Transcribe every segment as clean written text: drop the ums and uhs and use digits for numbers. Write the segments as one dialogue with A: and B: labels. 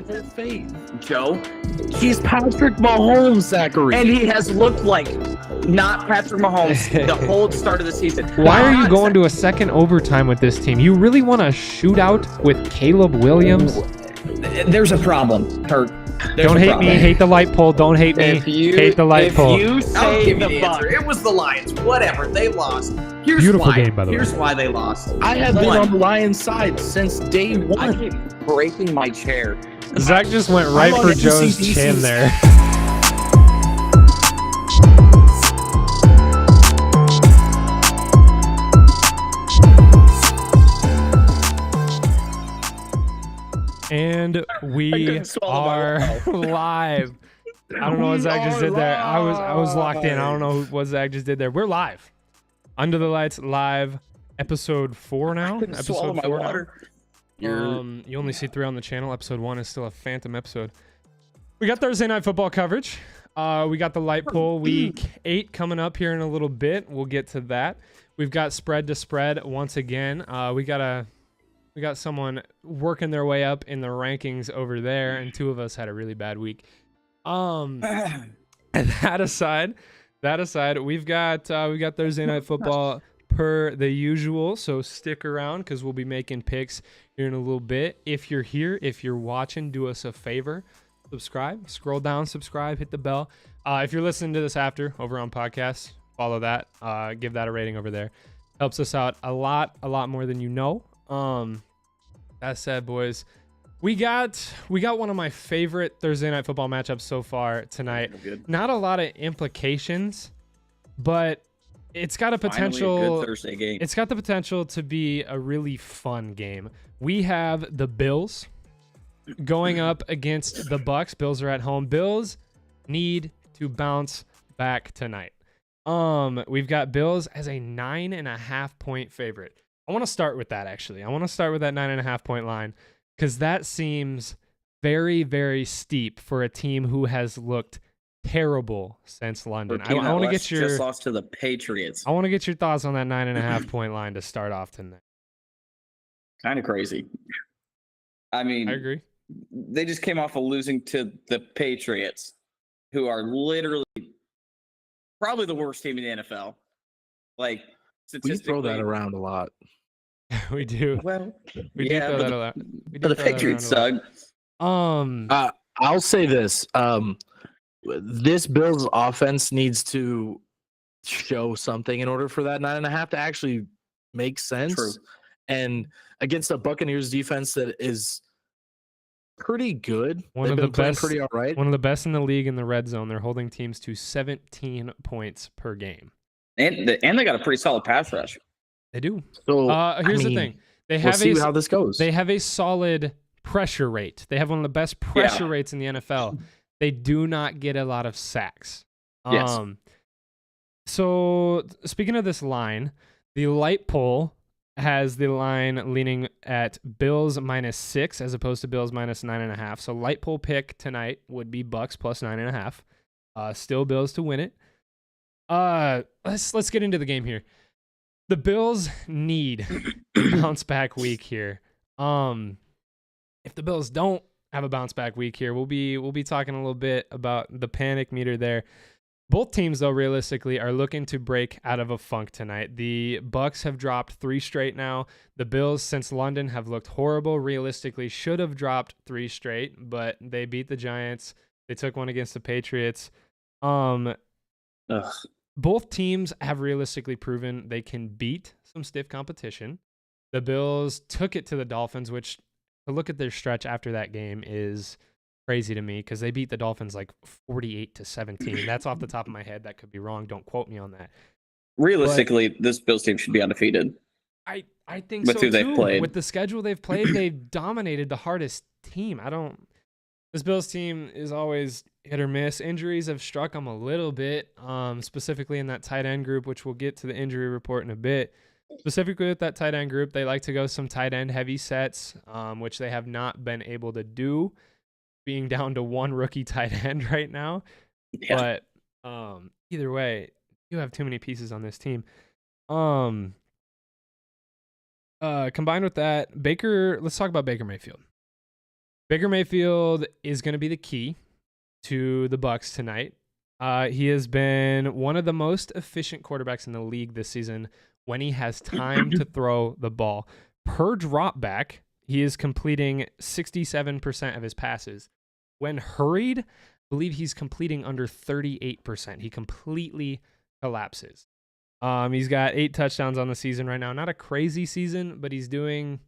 A: have full faith.
B: Joe.
A: He's Patrick Mahomes, Zachary.
B: And he has looked like not Patrick Mahomes the whole start of the season.
C: Why are you going to a second overtime with this team? You really want a shootout with Caleb Williams?
D: There's a problem, Kurt.
C: Don't hate me. Hate the light pole. Don't hate me. Hate the light pole.
B: If you say the Bucks, it was the Lions. Whatever, they lost. Here's
C: Beautiful
B: why.
C: game, by the way.
B: Here's why they lost.
A: I have been on the Lions side since day one.
B: I keep breaking my chair.
C: Zach just went right
A: I'm
C: for
A: on
C: Joe's
A: NCDC's.
C: chin there. And we are live. I don't know what Zach just did there. I was locked in. I don't know what Zach just did there. We're live. Under the Lights live, episode 4 now. Episode 4 now. You only see 3 on the channel. Episode 1 is still a phantom episode. We got Thursday night football coverage. We got the light pole week 8 coming up here in a little bit. We'll get to that. We've got spread to spread once again. We got someone working their way up in the rankings over there, and 2 of us had a really bad week. That aside, we've got Thursday night football per the usual. So stick around because we'll be making picks here in a little bit. If you're here, if you're watching, do us a favor, subscribe, scroll down, subscribe, hit the bell. If you're listening to this after over on podcasts, follow that, give that a rating over there. Helps us out a lot more than you know. That said, boys, we got one of my favorite Thursday night football matchups so far tonight. Not a lot of implications, but it's got a potential.
B: Finally a good Thursday game. It's
C: got the potential to be a really fun game. We have the Bills going up against the Bucks. Bills are at home. Bills need to bounce back tonight. We've got Bills as a 9.5 point favorite. I want to start with that, actually. I want to start with that 9.5 point line because that seems very, very steep for a team who has looked terrible since London. I want to get your
B: just lost to the Patriots.
C: I want to get your thoughts on that 9.5 point line to start off tonight.
B: Kind of crazy. I mean,
C: I agree.
B: They just came off of losing to the Patriots, who are literally probably the worst team in the NFL. Like,
A: we throw that around a lot.
C: We do.
B: Well,
C: we do throw that a lot.
B: But the Patriots suck.
A: I'll say this. This Bills offense needs to show something in order for that 9.5 to actually make sense.
B: True.
A: And against the Buccaneers defense that is pretty good.
C: One of the best,
A: pretty all right.
C: One of the best in the league in the red zone. They're holding teams to 17 points per game.
B: And they got a pretty solid pass rush.
C: They do.
A: So
C: here's the thing. We'll
A: see how this goes.
C: They have a solid pressure rate. They have one of the best pressure rates in the NFL. They do not get a lot of sacks.
B: Yes.
C: So speaking of this line, the light pole has the line leaning at Bills -6 as opposed to Bills -9.5. So light pole pick tonight would be Bucks plus 9.5. Still Bills to win it. Let's get into the game here. The Bills need a bounce back week here. If the Bills don't have a bounce back week here, we'll be talking a little bit about the panic meter there. Both teams, though, realistically, are looking to break out of a funk tonight. The Bucks have dropped 3 straight now. The Bills, since London, have looked horrible. Realistically, should have dropped 3 straight, but they beat the Giants. They took one against the Patriots. Both teams have realistically proven they can beat some stiff competition. The Bills took it to the Dolphins, which to look at their stretch after that game is crazy to me because they beat the Dolphins like 48-17. That's off the top of my head. That could be wrong. Don't quote me on that.
B: Realistically, this Bills team should be undefeated.
C: I think
B: with
C: so
B: who
C: too.
B: they've played.
C: With the schedule they've played, they've dominated the hardest team. This Bills team is always hit or miss. Injuries have struck them a little bit, specifically in that tight end group, which we'll get to the injury report in a bit. Specifically with that tight end group, they like to go some tight end heavy sets, which they have not been able to do, being down to 1 rookie tight end right now. Yeah. But either way, you have too many pieces on this team. Combined with that, let's talk about Baker Mayfield. Baker Mayfield is going to be the key to the Bucs tonight. He has been one of the most efficient quarterbacks in the league this season when he has time to throw the ball. Per drop back, he is completing 67% of his passes. When hurried, I believe he's completing under 38%. He completely collapses. He's got 8 touchdowns on the season right now. Not a crazy season, but he's doing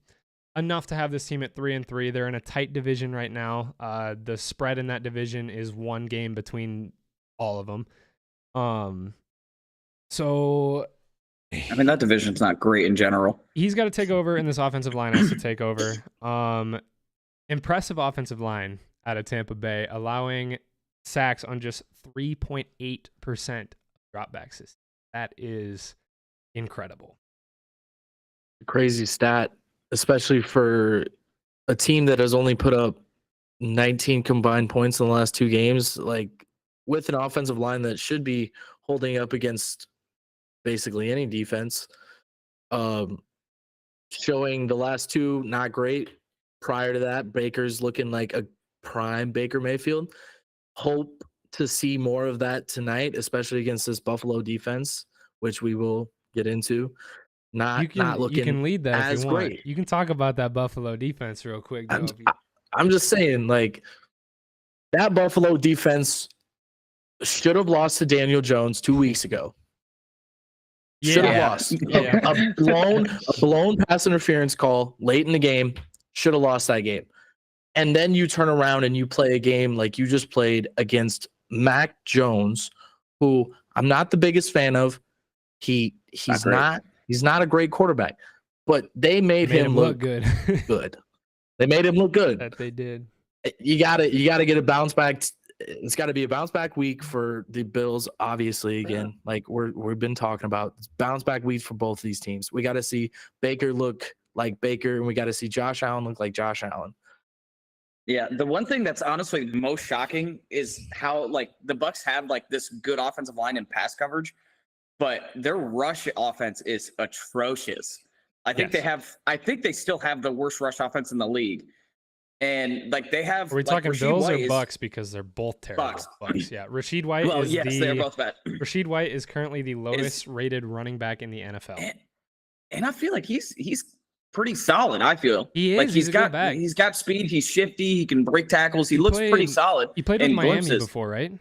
C: enough to have this team at 3-3. They're in a tight division right now. The spread in that division is 1 game between all of them. So
B: I mean, that division's not great in general.
C: he's got to take over, and this offensive line has to take over. Impressive offensive line out of Tampa Bay, allowing sacks on just 3.8% of dropbacks. That is incredible.
A: Crazy stat, especially for a team that has only put up 19 combined points in the last 2 games, like with an offensive line that should be holding up against basically any defense. Showing the last 2 not great. Prior to that, Baker's looking like a prime Baker Mayfield. Hope to see more of that tonight, especially against this Buffalo defense, which we will get into. Not looking
C: you can lead that
A: as
C: if you want.
A: great.
C: You can talk about that Buffalo defense real quick, Joe.
A: I'm just saying, like, that Buffalo defense should have lost to Daniel Jones 2 weeks ago. Should have
B: Yeah.
A: lost.
C: Yeah.
A: A blown pass interference call late in the game. Should have lost that game. And then you turn around and you play a game like you just played against Mac Jones, who I'm not the biggest fan of. He's not a great quarterback, but they made him look
C: good.
A: good. They made him look good.
C: That they did.
A: You gotta get a bounce back. It's got to be a bounce back week for the Bills. Obviously, again, like we've been talking about, bounce back weeks for both these teams. We got to see Baker look like Baker, and we got to see Josh Allen look like Josh Allen.
B: Yeah, the one thing that's honestly most shocking is how like the Bucs have like this good offensive line and pass coverage, but their rush offense is atrocious. I think they still have the worst rush offense in the league. And like they have,
C: Are we
B: like,
C: talking
B: Rasheed
C: Bills
B: White
C: or
B: is-
C: Bucks? Because they're both terrible.
B: Bucks.
C: Yeah. Rasheed White
B: Well,
C: is
B: yes, they're both bad.
C: Rasheed White is currently the lowest rated running back in the NFL.
B: And I feel like he's pretty solid. I feel
C: He is.
B: like
C: He's a good back.
B: he's got speed. He's shifty. He can break tackles. He
C: He
B: looks
C: played-
B: pretty solid.
C: He played with
B: in
C: Miami
B: glimpses.
C: before, right?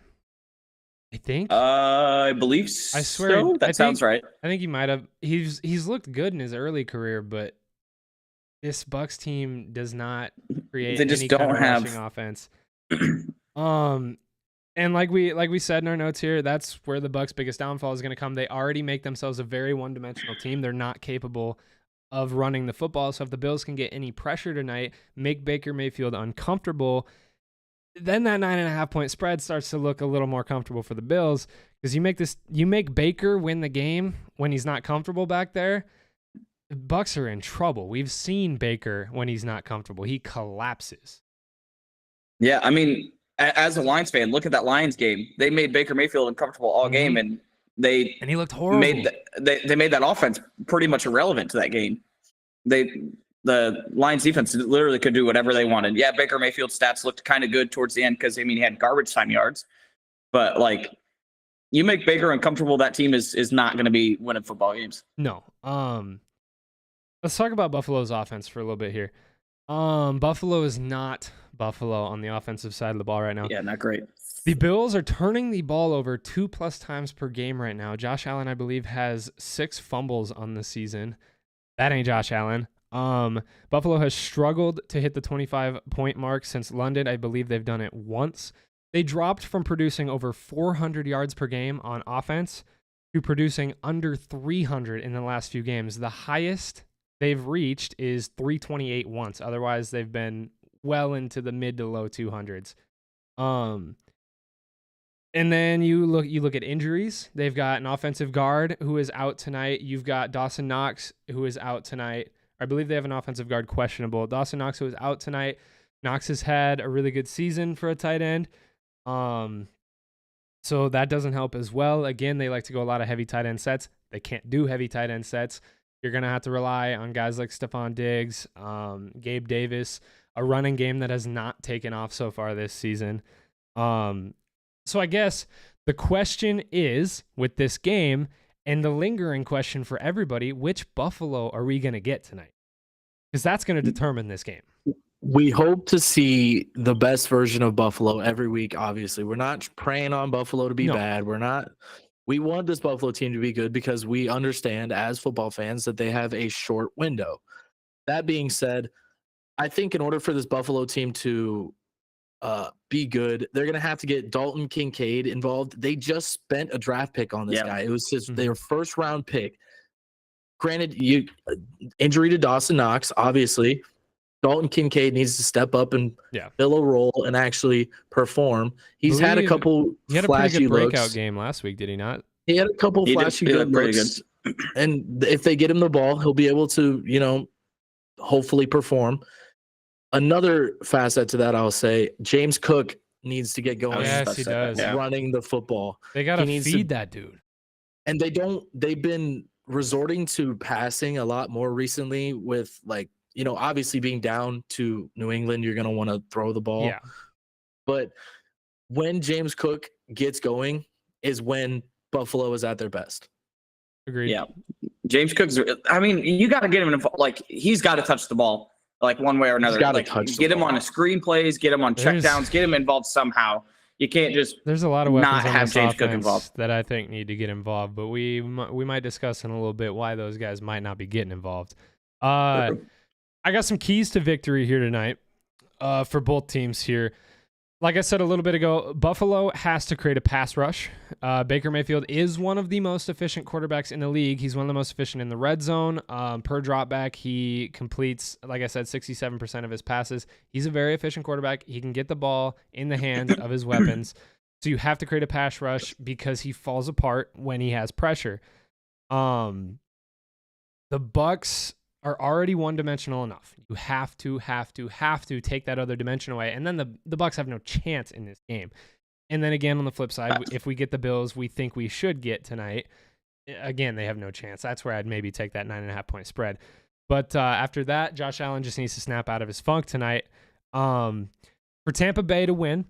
C: I think.
B: I believe
C: I swear,
B: so.
C: I
B: That sounds right.
C: I think he might have. He's looked good in his early career, but this Bucks team does not create
B: They just
C: any
B: don't
C: kind of
B: have-
C: rushing offense. And like we said in our notes here, that's where the Bucks' biggest downfall is going to come. They already make themselves a very one-dimensional team. They're not capable of running the football. So if the Bills can get any pressure tonight, make Baker Mayfield uncomfortable, then that 9.5-point spread starts to look a little more comfortable for the Bills, because you make Baker win the game when he's not comfortable back there. The Bucks are in trouble. We've seen Baker when he's not comfortable. He collapses.
B: Yeah, I mean, as a Lions fan, look at that Lions game. They made Baker Mayfield uncomfortable all game, and they
C: And he looked horrible.
B: they made that offense pretty much irrelevant to that game. The Lions defense literally could do whatever they wanted. Yeah, Baker Mayfield's stats looked kind of good towards the end because, I mean, he had garbage time yards. But, like, you make Baker uncomfortable, that team is not going to be winning football games.
C: No. Let's talk about Buffalo's offense for a little bit here. Buffalo is not Buffalo on the offensive side of the ball right now.
B: Yeah, not great.
C: The Bills are turning the ball over 2+ times per game right now. Josh Allen, I believe, has 6 fumbles on the season. That ain't Josh Allen. Buffalo has struggled to hit the 25-point mark since London. I believe they've done it once. They dropped from producing over 400 yards per game on offense to producing under 300 in the last few games. The highest they've reached is 328 once. Otherwise, they've been well into the mid to low 200s. And then you look at injuries. They've got an offensive guard who is out tonight. You've got Dawson Knox who is out tonight. I believe they have an offensive guard questionable. Dawson Knox who is out tonight. Knox has had a really good season for a tight end. So that doesn't help as well. Again, they like to go a lot of heavy tight end sets. They can't do heavy tight end sets. You're going to have to rely on guys like Stephon Diggs, Gabe Davis, a running game that has not taken off so far this season. So I guess the question is, with this game, and the lingering question for everybody, which Buffalo are we going to get tonight? Because that's going to determine this game.
A: We hope to see the best version of Buffalo every week, obviously. We're not praying on Buffalo to be bad. We want this Buffalo team to be good because we understand as football fans that they have a short window. That being said, I think in order for this Buffalo team to be good, they're going to have to get Dalton Kincaid involved. They just spent a draft pick on this guy. It was their first round pick. Granted, injury to Dawson Knox, obviously. Dalton Kincaid needs to step up and fill a role and actually perform. He's had a couple
C: He had a
A: flashy
C: pretty good breakout
A: looks.
C: game last week, did he not?
A: He had a couple flashy good looks. And if they get him the ball, he'll be able to, hopefully perform. Another facet to that, I'll say, James Cook needs to get going.
C: Yes, he does.
A: Running the football.
C: They got to feed that dude.
A: And they've been resorting to passing a lot more recently with obviously being down to New England, you're going to want to throw the ball.
C: Yeah.
A: But when James Cook gets going is when Buffalo is at their best.
C: Agreed.
B: Yeah. James Cook's, you got to get him involved. He's got to touch the ball, one way or another. Get him on a screen plays, get him on checkdowns, get him involved somehow. You can't just
C: there's a lot of weapons
B: not have James Cook involved
C: that I think need to get involved, but we might discuss in a little bit why those guys might not be getting involved. I got some keys to victory here tonight for both teams here. Like I said a little bit ago, Buffalo has to create a pass rush. Baker Mayfield is one of the most efficient quarterbacks in the league. He's one of the most efficient in the red zone. Per dropback, he completes, like I said, 67% of his passes. He's a very efficient quarterback. He can get the ball in the hands of his weapons. So you have to create a pass rush because he falls apart when he has pressure. The Bucks are already one-dimensional enough. You have to take that other dimension away, and then the Bucks have no chance in this game. And then again, on the flip side, if we get the Bills we think we should get tonight, again, they have no chance. That's where I'd maybe take that 9.5-point spread. But after that, Josh Allen just needs to snap out of his funk tonight. For Tampa Bay to win,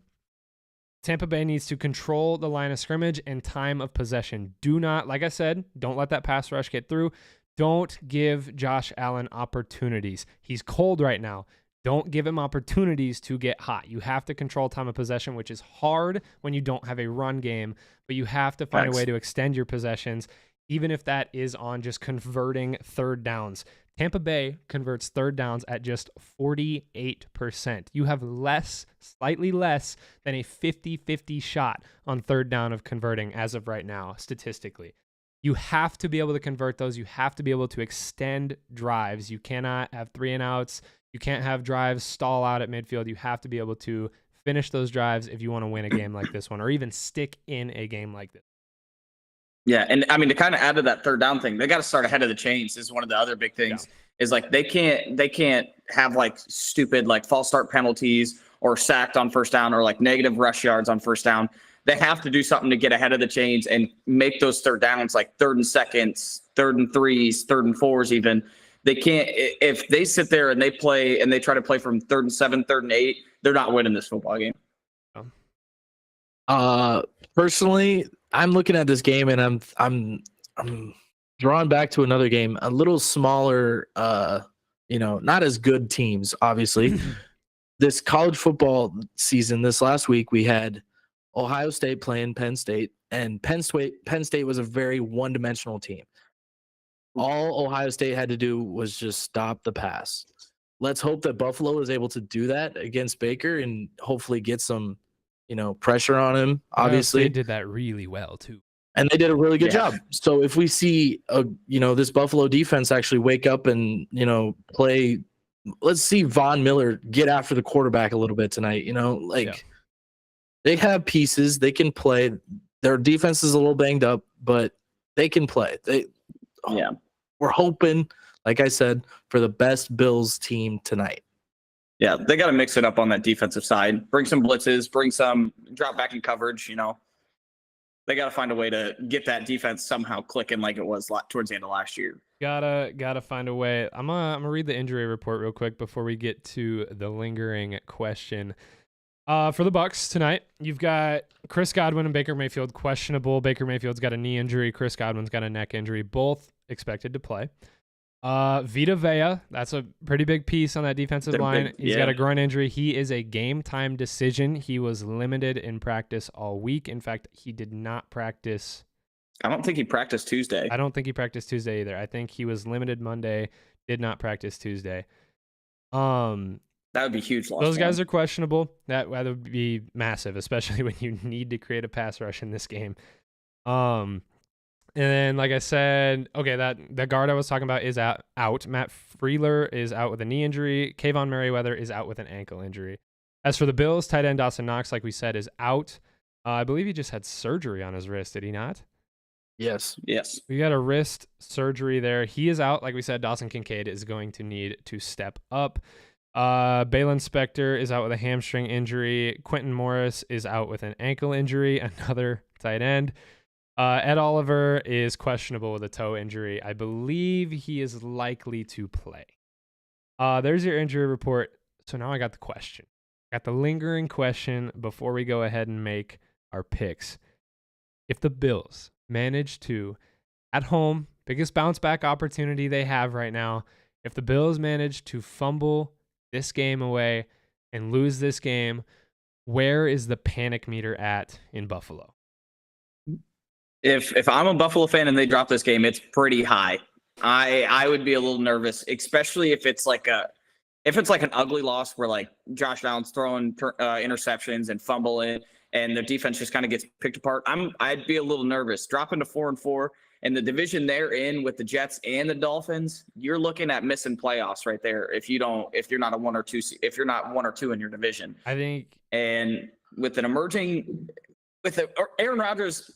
C: Tampa Bay needs to control the line of scrimmage and time of possession. Do not, like I said, don't let that pass rush get through. Don't give Josh Allen opportunities. He's cold right now. Don't give him opportunities to get hot. You have to control time of possession, which is hard when you don't have a run game, but you have to find a way to extend your possessions, even if that is on just converting third downs. Tampa Bay converts third downs at just 48%. You have slightly less than a 50-50 shot on third down of converting as of right now, statistically. You have to be able to convert those. You have to be able to extend drives. You cannot have 3-and-outs. You can't have drives stall out at midfield. You have to be able to finish those drives if you want to win a game like this one, or even stick in a game like this.
B: Yeah, and to kind of add to that third down thing, they got to start ahead of the chains. Is one of the other big things. Is they can't have stupid false start penalties or sacked on first down or negative rush yards on first down. They have to do something to get ahead of the chains and make those third downs 3rd and 2nds, 3rd and 3s, 3rd and 4s even. They can't, if they sit there and they play and they try to play from 3rd and 7, 3rd and 8, they're not winning this football game.
A: Personally, I'm looking at this game and I'm drawing back to another game, a little smaller, not as good teams, obviously. This college football season, this last week, we had Ohio State playing Penn State, and Penn State was a very one-dimensional team. All Ohio State had to do was just stop the pass. Let's hope that Buffalo is able to do that against Baker and hopefully get some, pressure on him. Obviously,
C: they did that really well too,
A: and they did a really good job. So if we see, this Buffalo defense actually wake up and play, let's see Von Miller get after the quarterback a little bit tonight. They have pieces. They can play. Their defense is a little banged up, but they can play. We're hoping, like I said, for the best Bills team tonight.
B: Yeah, they got to mix it up on that defensive side. Bring some blitzes, bring some drop back in coverage. They got to find a way to get that defense somehow clicking like it was towards the end of last year.
C: Gotta find a way. I'm gonna read the injury report real quick before we get to the lingering question. For the Bucks tonight, you've got Chris Godwin and Baker Mayfield questionable. Baker Mayfield's got a knee injury. Chris Godwin's got a neck injury. Both expected to play. Vita Vea, that's a pretty big piece on that defensive line. He's got a groin injury. He is a game time decision. He was limited in practice all week. In fact, he did not practice.
B: I don't think he practiced Tuesday.
C: I don't think he practiced Tuesday either. I think he was limited Monday, did not practice Tuesday.
B: That would be huge loss.
C: Those guys are questionable. That would be massive, especially when you need to create a pass rush in this game. And then, like I said, okay, that guard I was talking about is out. Matt Freeler is out with a knee injury. Kayvon Merriweather is out with an ankle injury. As for the Bills, tight end Dawson Knox, like we said, is out. I believe he just had surgery on his wrist, did he not?
A: Yes.
C: We got a wrist surgery there. He is out. Like we said, Dawson Kincaid is going to need to step up. Balin Spector is out with a hamstring injury. Quentin Morris is out with an ankle injury, another tight end. Ed Oliver is questionable with a toe injury. I believe he is likely to play. There's your injury report. So now I got the question. Got the lingering question before we go ahead and make our picks. If the Bills manage to, at home, biggest bounce back opportunity they have right now, if the Bills manage to fumble this game away and lose this game, where is the panic meter at in Buffalo?
B: If I'm a Buffalo fan and they drop this game, it's pretty high. I would be a little nervous, especially if it's like an ugly loss where like Josh Allen's throwing interceptions and fumbling and the defense just kind of gets picked apart. I'd be a little nervous. Dropping to 4-4 and the division they're in with the Jets and the Dolphins, you're looking at missing playoffs right there if you're not a 1 or 2 if you're not 1 or 2 in your division.
C: I think,
B: and with Aaron Rodgers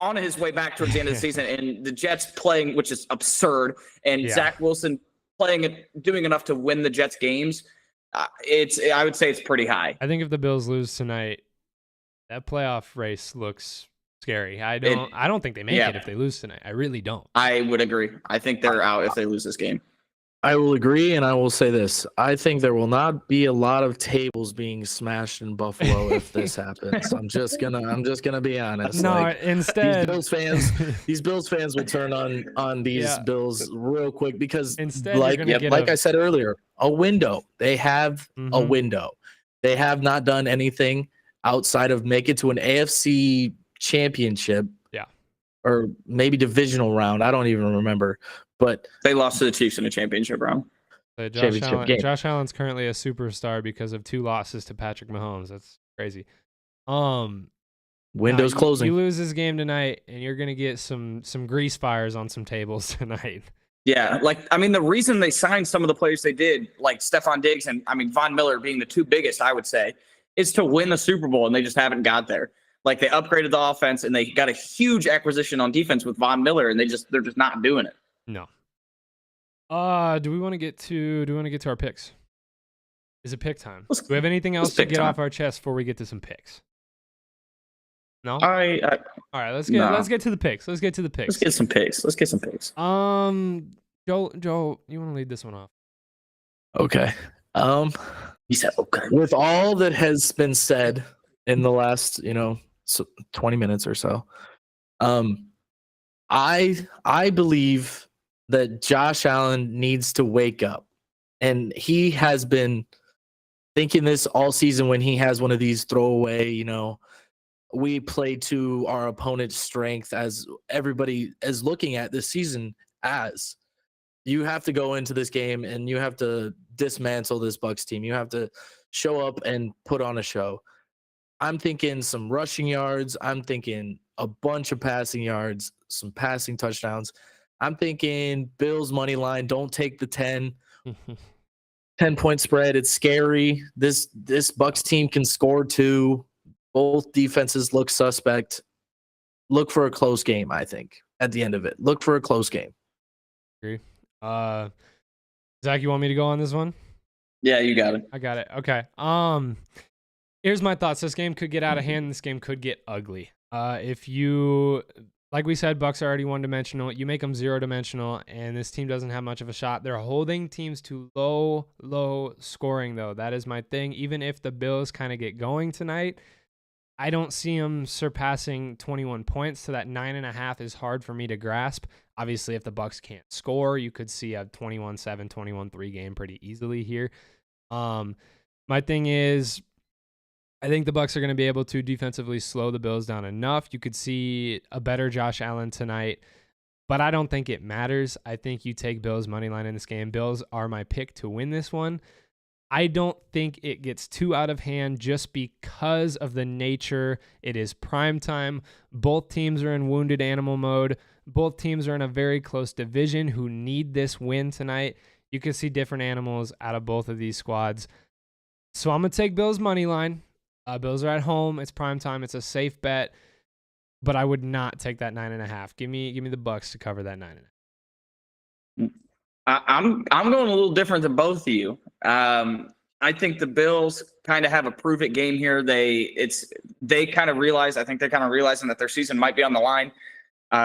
B: on his way back towards the end of the season and the Jets playing, which is absurd, and Zach Wilson doing enough to win the Jets games, I would say it's pretty high.
C: I think if the Bills lose tonight, that playoff race looks scary. I don't think they make it if they lose tonight. I really don't.
B: I would agree. I think they're out if they lose this game.
A: I will agree, and I will say this. I think there will not be a lot of tables being smashed in Buffalo if this happens. I'm just gonna be honest.
C: No, instead
A: these Bills fans will turn on these Bills real quick because
C: instead,
A: like I said earlier, a window. They have a window. They have not done anything outside of make it to an AFC championship. Yeah. Or maybe divisional round. I don't even remember. But
B: they lost to the Chiefs in a championship round.
C: Josh Allen's currently a superstar because of 2 losses to Patrick Mahomes. That's crazy.
A: Windows closing.
C: You lose this game tonight, and you're gonna get some grease fires on some tables tonight.
B: Yeah, the reason they signed some of the players they did, like Stephon Diggs and Von Miller being the 2 biggest, I would say, is to win the Super Bowl, and they just haven't got there. Like they upgraded the offense, and they got a huge acquisition on defense with Von Miller, and they're just not doing it.
C: No. Do we want to get to our picks? Is it pick time? Do we have anything else to get off our chest before we get to some picks? No? All right, let's get to the picks. Let's get some picks. Joe, you want to lead this one off?
A: Okay.
B: He said okay.
A: With all that has been said in the last, 20 minutes or so, I believe that Josh Allen needs to wake up. And he has been thinking this all season when he has one of these throwaway, we play to our opponent's strength, as everybody is looking at this season as. You have to go into this game and you have to dismantle this Bucs team. You have to show up and put on a show. I'm thinking some rushing yards. I'm thinking a bunch of passing yards, some passing touchdowns. I'm thinking Bills money line. Don't take the 10. 10-point spread. It's scary. This Bucs team can score 2. Both defenses look suspect. Look for a close game, I think, at the end of it. Look for a close game.
C: Agree. Zach, you want me to go on this one?
B: Yeah, you got it.
C: I got it. Okay. Here's my thoughts. This game could get out of hand. This game could get ugly. If you like we said, Bucks are already one-dimensional. You make them zero-dimensional, and this team doesn't have much of a shot. They're holding teams to low scoring, though. That is my thing. Even if the Bills kind of get going tonight, I don't see them surpassing 21 points. So that 9.5 is hard for me to grasp. Obviously, if the Bucks can't score, you could see a 21-7, 21-3 game pretty easily here. My thing is, I think the Bucks are going to be able to defensively slow the Bills down enough. You could see a better Josh Allen tonight, but I don't think it matters. I think you take Bills money line in this game. Bills are my pick to win this one. I don't think it gets too out of hand just because of the nature. It is prime time. Both teams are in wounded animal mode. Both teams are in a very close division who need this win tonight. You can see different animals out of both of these squads. So I'm going to take Bills money line. Bills are at home. It's prime time. It's a safe bet, but I would not take that 9.5. Give me the Bucks to cover that 9.5.
B: I'm going a little different than both of you. I think the Bills kind of have a prove it game here. They kind of realize. I think they're kind of realizing that their season might be on the line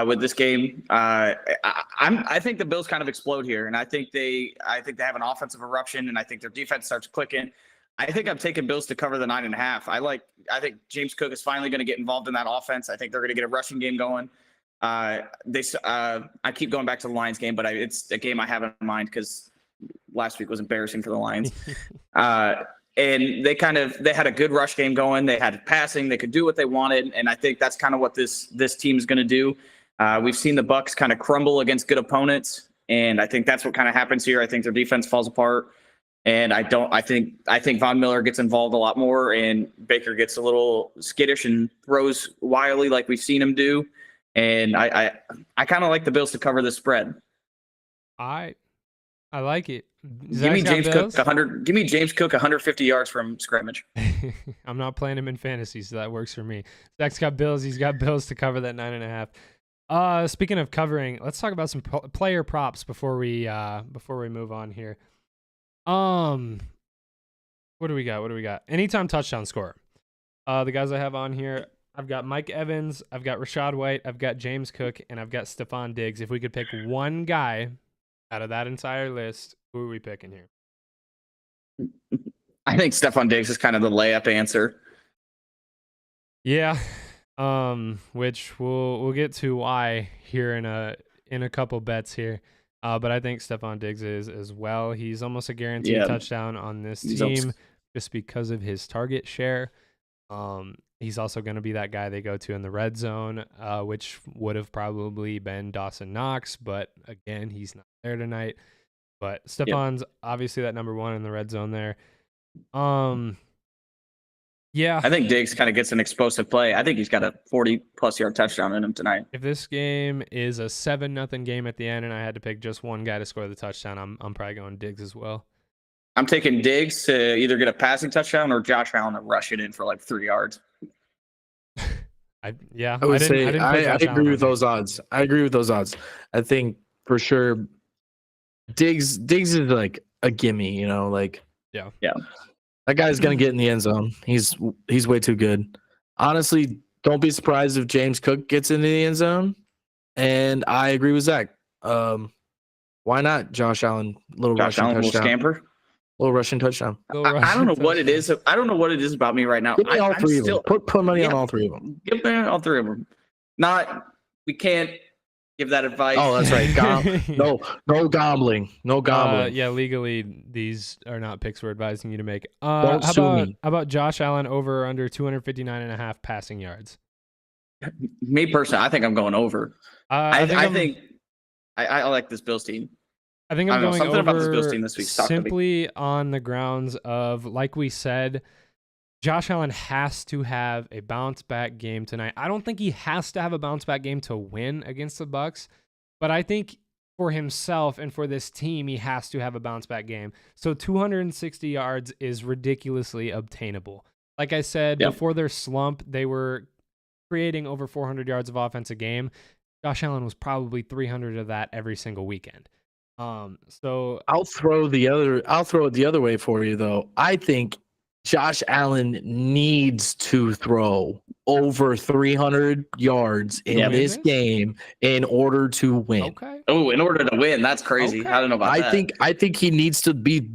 B: with this game. I think the Bills kind of explode here, and I think they have an offensive eruption, and I think their defense starts clicking. I think I'm taking Bills to cover the 9.5. I think James Cook is finally going to get involved in that offense. I think they're going to get a rushing game going. I keep going back to the Lions game, but it's a game I have in mind because last week was embarrassing for the Lions. And they had a good rush game going. They had passing. They could do what they wanted, and I think that's kind of what this team is going to do. We've seen the Bucks kind of crumble against good opponents, and I think that's what kind of happens here. I think their defense falls apart. And I think Von Miller gets involved a lot more, and Baker gets a little skittish and throws wildly like we've seen him do. And I kind of like the Bills to cover the spread.
C: I like it.
B: Give me James Cook 100. Give me James Cook 150 yards from scrimmage.
C: I'm not playing him in fantasy, so that works for me. Zach's got Bills. He's got Bills to cover that 9.5. Speaking of covering, let's talk about some player props before we move on here. What do we got? Anytime touchdown score. The guys I have on here, I've got Mike Evans, I've got Rashad White, I've got James Cook, and I've got Stephon Diggs. If we could pick one guy out of that entire list, who are we picking here?
B: I think Stephon Diggs is kind of the layup answer.
C: Yeah. Which we'll get to why here in a couple bets here. But I think Stephon Diggs is as well. He's almost a guaranteed touchdown on this team just because of his target share. He's also going to be that guy they go to in the red zone, which would have probably been Dawson Knox. But again, he's not there tonight. But Stephon's obviously that number one in the red zone there. Yeah.
B: I think Diggs kind of gets an explosive play. I think he's got a 40-plus yard touchdown in him tonight.
C: If this game is a 7-0 game at the end and I had to pick just one guy to score the touchdown, I'm probably going Diggs as well.
B: I'm taking Diggs to either get a passing touchdown or Josh Allen to rush it in for like 3 yards.
A: I agree with those odds. I think for sure Diggs is like a gimme,
C: Yeah.
A: That guy's gonna get in the end zone. He's way too good. Honestly, don't be surprised if James Cook gets into the end zone. And I agree with Zach. Why not Josh Allen? Little rushing touchdown. Little rushing touchdown.
B: I don't know what it is. I don't know what it is about me right now.
A: Give me all three of them. Put money on all three of them.
B: Give me all three of them. We can't give that advice.
A: Oh, that's right. No gambling. No gambling.
C: Yeah, legally, these are not picks we're advising you to make.
A: Don't sue me.
C: How about Josh Allen over or under 259.5 passing yards?
B: Me personally, I think I'm going over. I like this Bills team.
C: I think I'm going
B: something
C: over
B: about this Bills team this week
C: simply on the grounds of, like we said, Josh Allen has to have a bounce back game tonight. I don't think he has to have a bounce back game to win against the Bucks, but I think for himself and for this team, he has to have a bounce back game. So 260 yards is ridiculously obtainable. Like I said, before their slump, they were creating over 400 yards of offense a game. Josh Allen was probably 300 of that every single weekend. So
A: I'll throw it the other way for you though. I think Josh Allen needs to throw over 300 yards in
B: Yeah.
A: this game in order to win.
C: Okay.
B: Oh, in order to win, that's crazy.
C: Okay.
B: I don't know about that.
A: I think he needs to be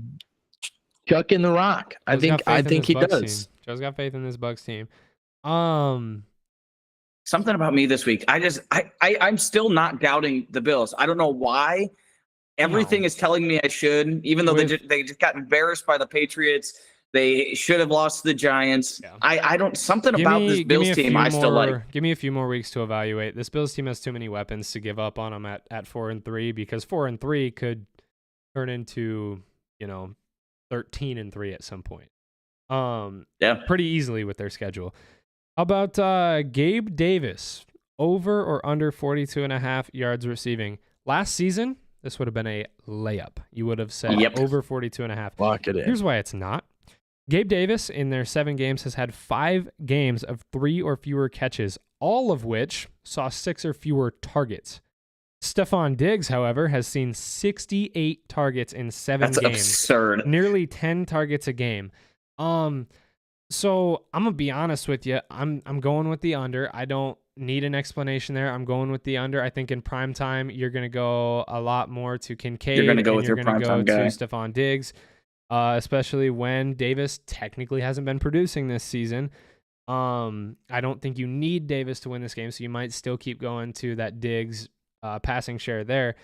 A: chucking the rock. I
C: Joe's got
A: think
C: faith in this
A: he
C: Bucks
A: does.
C: Team. Joe's got faith in this Bucks team.
B: Something about me this week. I'm still not doubting the Bills. I don't know why. Everything is telling me I should, even though they just got embarrassed by the Patriots. They should have lost to the Giants.
C: Yeah.
B: I don't something about this Bills team I still like.
C: Give me a few more weeks to evaluate. This Bills team has too many weapons to give up on them at 4-3, because 4-3 could turn into 13-3 at some point. Pretty easily with their schedule. How about Gabe Davis, over or under 42.5 yards receiving? Last season, this would have been a layup. You would have said over 42.5.
A: Lock it in.
C: Here's why it's not. Gabe Davis, in their 7 games, has had 5 games of 3 or fewer catches, all of which saw 6 or fewer targets. Stephon Diggs, however, has seen 68 targets in 7 games.
B: That's absurd.
C: Nearly 10 targets a game. So I'm gonna be honest with you. I'm going with the under. I don't need an explanation there. I'm going with the under. I think in prime time you're gonna go a lot more to Kincaid.
B: You're gonna go with
C: you're
B: your
C: gonna
B: primetime
C: go
B: guy,
C: to Stephon Diggs, especially when Davis technically hasn't been producing this season. I don't think you need Davis to win this game, so you might still keep going to that Diggs passing share there.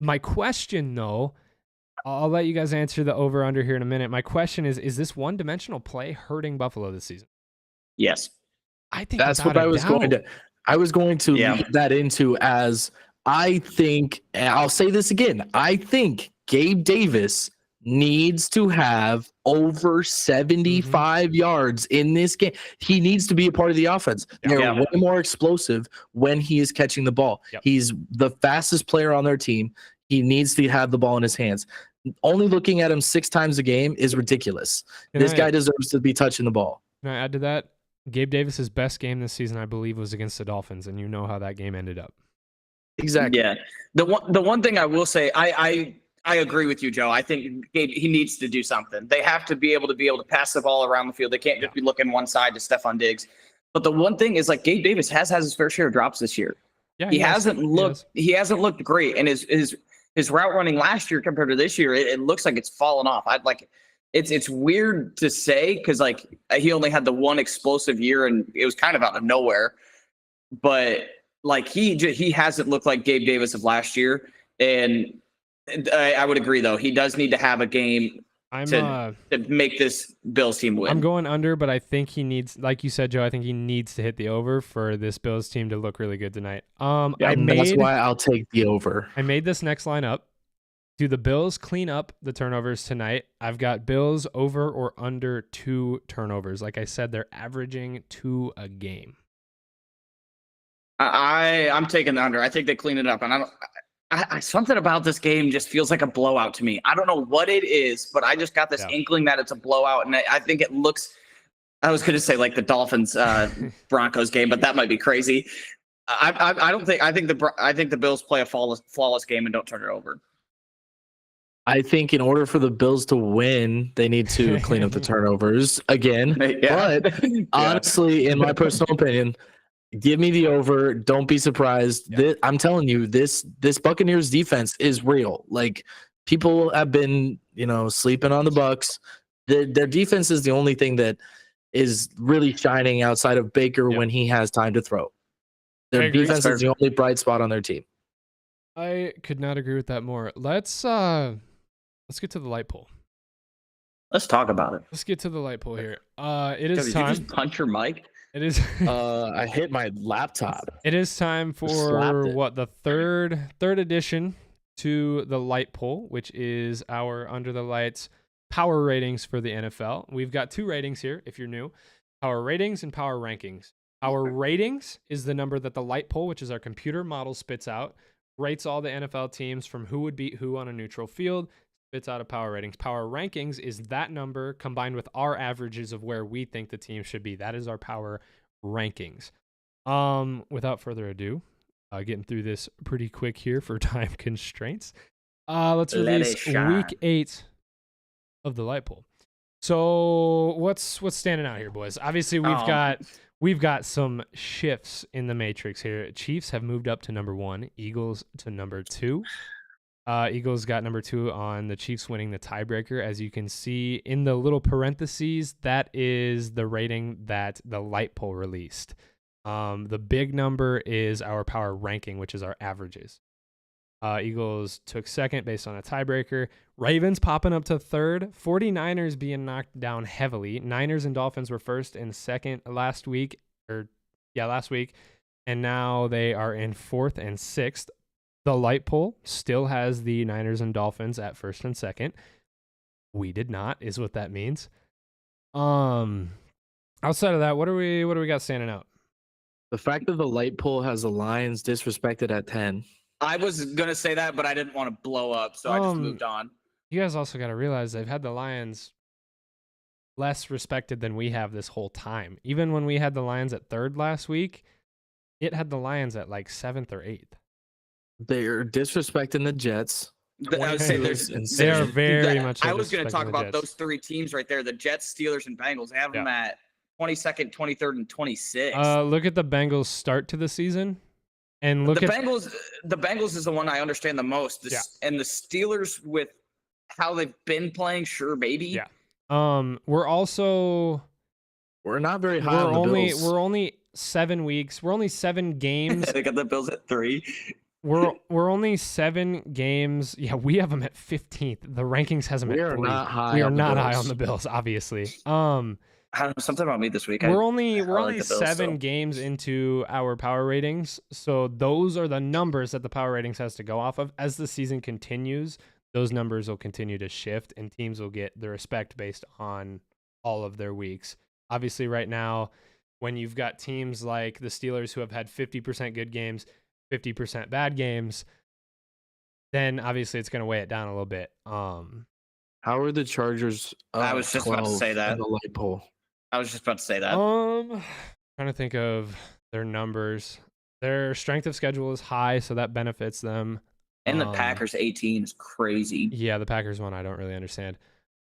C: My question, though, I'll let you guys answer the over-under here in a minute. My question is this one-dimensional play hurting Buffalo this season?
B: Yes.
C: I think
A: that's what I was going to. I was going to lead that into as I think, and I'll say this again. I think Gabe Davis needs to have over 75 yards in this game. He needs to be a part of the offense. They're way more explosive when he is catching the ball. He's the fastest player on their team. He needs to have the ball in his hands. Only looking at him 6 times a game is ridiculous. This guy deserves to be touching the ball.
C: Can I add to that? Gabe Davis's best game this season, I believe, was against the Dolphins, and you know how that game ended up.
A: Exactly.
B: Yeah. The one thing I will say, I agree with you, Joe. I think he needs to do something. They have to be able to pass the ball around the field. They can't just be looking one side to Stephon Diggs. But the one thing is, like, Gabe Davis has his fair share of drops this year. Yeah, he hasn't looked great, and his route running last year compared to this year, it looks like it's fallen off. It's weird to say because like he only had the one explosive year and it was kind of out of nowhere, but like he hasn't looked like Gabe Davis of last year. And I would agree though, he does need to have a game to make this Bills team win.
C: I'm going under, but I think he needs, like you said, Joe, I think he needs to hit the over for this Bills team to look really good tonight.
A: That's why I'll take the over.
C: I made this next line up. Do the Bills clean up the turnovers tonight? I've got Bills over or under 2 turnovers. Like I said, they're averaging 2 a game.
B: I'm taking the under. I think they clean it up, and something about this game just feels like a blowout to me. I don't know what it is, but I just got this inkling that it's a blowout, and I think it looks. I was going to say like the Dolphins Broncos game, but that might be crazy. I don't think. I think the Bills play a flawless game and don't turn it over.
A: I think in order for the Bills to win, they need to clean up the turnovers again. But honestly, in my personal opinion, give me the over. Don't be surprised. I'm telling you, this Buccaneers defense is real. Like, people have been, sleeping on the Bucs. Their defense is the only thing that is really shining outside of Baker when he has time to throw. Their defense is the only bright spot on their team.
C: I could not agree with that more. Let's get to the light pole.
B: Let's talk about it.
C: Let's get to the light pole here. It is time.
B: Did you just punch your mic?
C: It is.
A: I hit my laptop.
C: It is time for the third edition to the light pole, which is our Under the Lights power ratings for the NFL. We've got 2 ratings here. If you're new, power ratings and power rankings. Our ratings is the number that the light pole, which is our computer model, spits out, rates all the NFL teams from who would beat who on a neutral field. Spits out of power ratings. Power rankings is that number combined with our averages of where we think the team should be. That is our power rankings. Without further ado, getting through this pretty quick here for time constraints. Let's release week 8 of the light poll. So what's standing out here, boys? Obviously, we've got some shifts in the matrix here. Chiefs have moved up to number 1, Eagles to number 2. Eagles got number 2 on the Chiefs winning the tiebreaker. As you can see in the little parentheses, that is the rating that the light poll released. The big number is our power ranking, which is our averages. Eagles took second based on a tiebreaker. Ravens popping up to third. 49ers being knocked down heavily. Niners and Dolphins were first and second last week. And now they are in fourth and sixth. The light poll still has the Niners and Dolphins at first and second. We did not, is what that means. Outside of that, what do we got standing out?
A: The fact that the light pole has the Lions disrespected at 10.
B: I was gonna say that, but I didn't want to blow up, so I just moved on.
C: You guys also got to realize they've had the Lions less respected than we have this whole time. Even when we had the Lions at third last week, it had the Lions at like 7th or 8th.
A: They're disrespecting the Jets.
B: I would say
C: They are very much.
B: I was going to talk about those 3 teams right there: the Jets, Steelers, and Bengals. They have them at 22nd, 23rd, and 26th.
C: Look at the Bengals' start to the season, and look
B: the
C: at
B: Bengals. The Bengals is the one I understand the most. And the Steelers, with how they've been playing, sure, maybe.
C: Yeah. We're not very high on the Bills. We're only 7 weeks. We're only 7 games.
B: They got the Bills at 3.
C: We're only 7 games. Yeah, we have them at 15th. The rankings has them at 3. We are not high on the Bills, obviously.
B: I don't know, something about me this week.
C: We're only 7 games into our power ratings, so those are the numbers that the power ratings has to go off of. As the season continues, those numbers will continue to shift, and teams will get the respect based on all of their weeks. Obviously, right now, when you've got teams like the Steelers who have had 50% good games, 50% bad games, then obviously it's going to weigh it down a little bit.
A: How are the Chargers?
B: I was just about to say that.
A: The light pole.
B: I was just about to say that.
C: Trying to think of their numbers. Their strength of schedule is high, so that benefits them.
B: And the Packers 18 is crazy.
C: Yeah, the Packers one I don't really understand.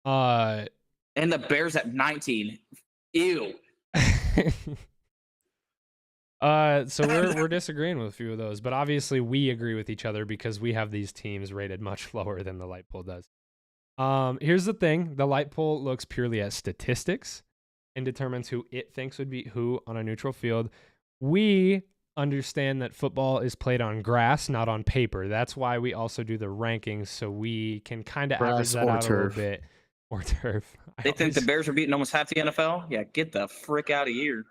B: And the Bears at 19. Ew.
C: So we're disagreeing with a few of those, but obviously we agree with each other because we have these teams rated much lower than the light poll does. Here's the thing: the light poll looks purely at statistics and determines who it thinks would beat who on a neutral field. We understand that football is played on grass, not on paper. That's why we also do the rankings, so we can kind of average that out a little bit. Or turf.
B: They think the Bears are beating almost half the NFL? Yeah, get the frick out of here.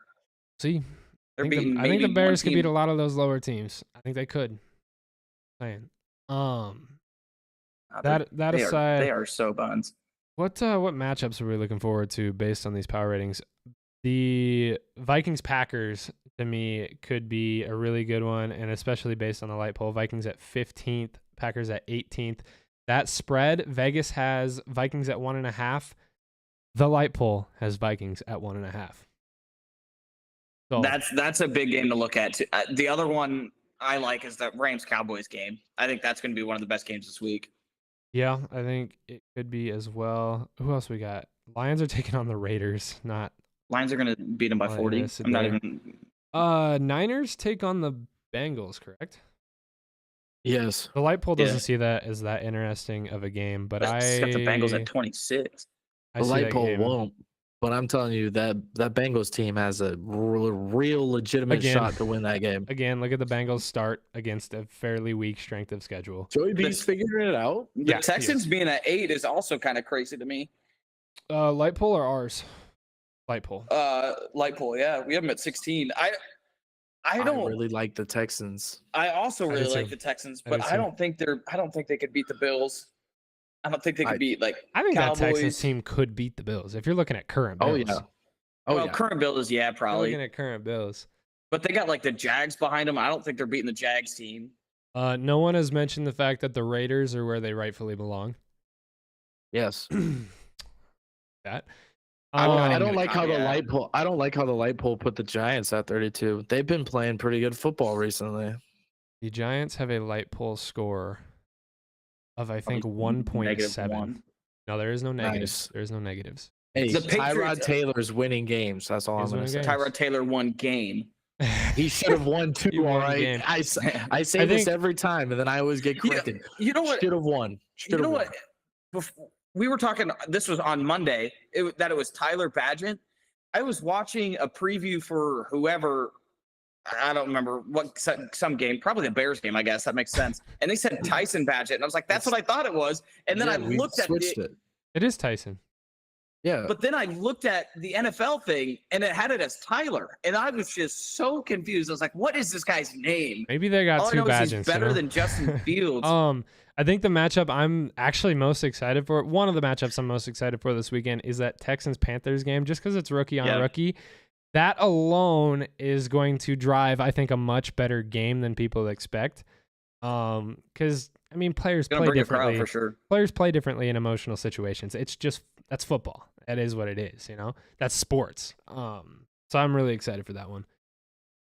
C: See, I think the Bears could beat a lot of those lower teams. I think they could. That aside,
B: they are so buns.
C: What matchups are we looking forward to based on these power ratings? The Vikings Packers to me could be a really good one, and especially based on the light poll. Vikings at 15th, Packers at 18th. That spread, Vegas has Vikings at 1.5. The light poll has Vikings at 1.5. So
B: that's a big game to look at too. The other one I like is that Rams-Cowboys game. I think that's going to be one of the best games this week.
C: Yeah, I think it could be as well. Who else we got? Lions are taking on the Raiders.
B: Lions are going to beat them by 40. I'm not even.
C: Niners take on the Bengals, correct?
A: Yes.
C: The light poll doesn't see that as that interesting of a game, but
B: It's got the Bengals at 26.
A: The light poll won't. But I'm telling you that Bengals team has a real legitimate shot to win that game.
C: Again, look at the Bengals start against a fairly weak strength of schedule.
A: Joey B's figuring it out.
B: The Texans being at 8 is also kind of crazy to me.
C: Light poll or ours? Light poll.
B: Light poll. Yeah, we have them at 16. I don't
A: really like the Texans.
B: I also really like the Texans, but I don't think they could beat the Bills. I don't think they could beat
C: I think
B: Cowboys.
C: That Texans team could beat the Bills if you're looking at current Bills.
B: Current Bills, yeah, probably.
C: Looking at current Bills.
B: But they got the Jags behind them. I don't think they're beating the Jags team.
C: No one has mentioned the fact that the Raiders are where they rightfully belong.
A: Yes.
C: That.
A: I don't like how the light poll. I don't like how the light poll put the Giants at 32. They've been playing pretty good football recently.
C: The Giants have a light poll score of I think 1.7. No, there is no negatives.
A: Nice.
C: There's no negatives.
A: Hey,
B: The
A: Tyrod
B: Patriots-
A: Taylor's winning games. That's all I'm
C: He's
A: going to say.
C: winning games.
B: Tyrod Taylor won game.
A: He should have won
C: He
A: too.
C: won
A: All
C: the
A: right.
C: game.
A: I say this every time, and then I always get corrected.
B: You know what?
A: Should have won.
B: You
A: Should
B: know
A: have won.
B: what? We were talking. This was on Monday. That it was Tyler Badgett. I was watching a preview for whoever. I don't remember what some game, probably the Bears game, I guess that makes sense. And they said Tyson Badgett, and I was like, "That's what I thought it was." And then I
A: we
B: looked at
A: switched
B: it,
A: it.
C: It is Tyson.
A: Yeah.
B: but then I looked at the NFL thing, and it had it as Tyler, and I was just so confused. I was like, "What is this guy's name?"
C: Maybe they got
B: All I
C: two
B: know is
C: badges.
B: he's better than Justin Fields.
C: I think the matchup I'm actually most excited for, one of the matchups I'm most excited for this weekend is that Texans-Panthers game, just because it's rookie on rookie. That alone is going to drive, I think, a much better game than people expect. Because, I mean, players play differently.
B: For sure.
C: Players play differently in emotional situations. It's just, that's football. That is what it is, you know? That's sports. So I'm really excited for that one.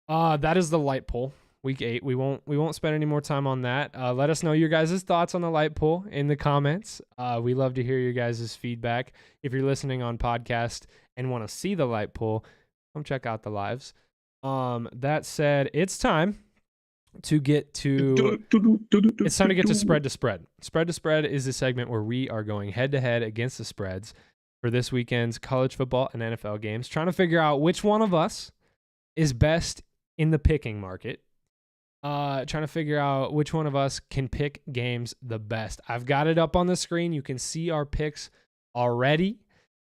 C: That is the light poll. Week 8. We won't spend any more time on that. Let us know your guys' thoughts on the light poll in the comments. We love to hear your guys' feedback. If you're listening on podcast and want to see the light poll, come check out the lives. That said, it's time to get to spread to spread. Spread to spread is the segment where we are going head to head against the spreads for this weekend's college football and NFL games, trying to figure out which one of us is best in the picking market. Trying to figure out which one of us can pick games the best. I've got it up on the screen. You can see our picks already.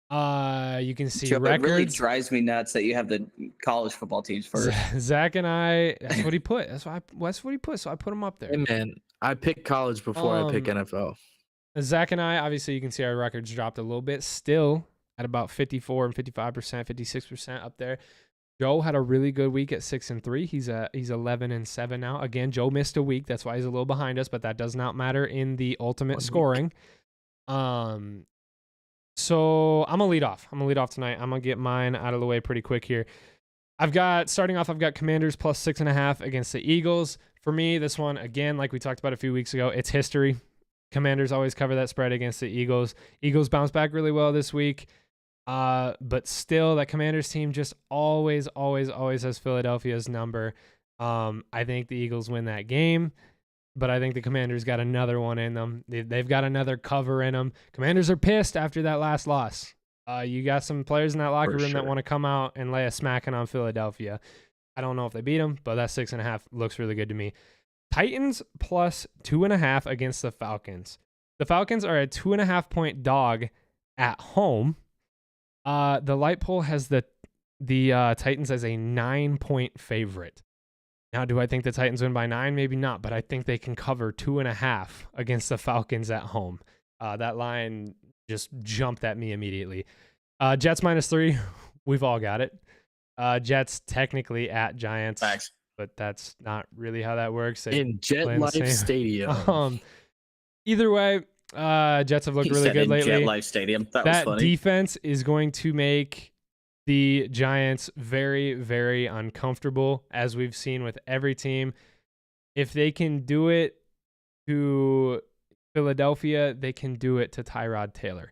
C: You can see
B: Joe,
C: records.
B: It really drives me nuts that you have the college football teams first.
C: Zach and I, that's what he put. That's what he put. So I put him up there.
A: Hey, man, I pick college before I pick NFL.
C: Zach and I, obviously, you can see our records dropped a little bit. Still at about 54 and 55%, 56% up there. Joe had a really good week at 6-3. He's 11-7 now. Again, Joe missed a week. That's why he's a little behind us, but that does not matter in the ultimate scoring. So I'm gonna lead off. Tonight. I'm gonna get mine out of the way pretty quick here. Starting off, I've got Commanders plus 6.5 against the Eagles. For me, this one, again, like we talked about a few weeks ago, it's history. Commanders always cover that spread against the Eagles. Eagles bounce back really well this week. But still, that Commanders team just always has Philadelphia's number. I think the Eagles win that game, but I think the Commanders got another one in them. They've got another cover in them. Commanders are pissed after that last loss. You got some players in that locker room that want to come out and lay a smacking on Philadelphia. I don't know if they beat them, but that 6.5 looks really good to me. Titans plus 2.5 against the Falcons. The Falcons are a 2.5-point dog at home. The light poll has the Titans as a 9-point favorite. Now, do I think the Titans win by 9? Maybe not, but I think they can cover 2.5 against the Falcons at home. That line just jumped at me immediately. Jets -3. We've all got it. Jets technically at Giants.
B: Thanks.
C: But that's not really how that works.
A: In Jet Life Stadium.
C: Either way, Jets have looked really good lately.
B: Jet Life Stadium. That was funny.
C: Defense is going to make the Giants very, very uncomfortable, as we've seen with every team. If they can do it to Philadelphia, they can do it to Tyrod Taylor.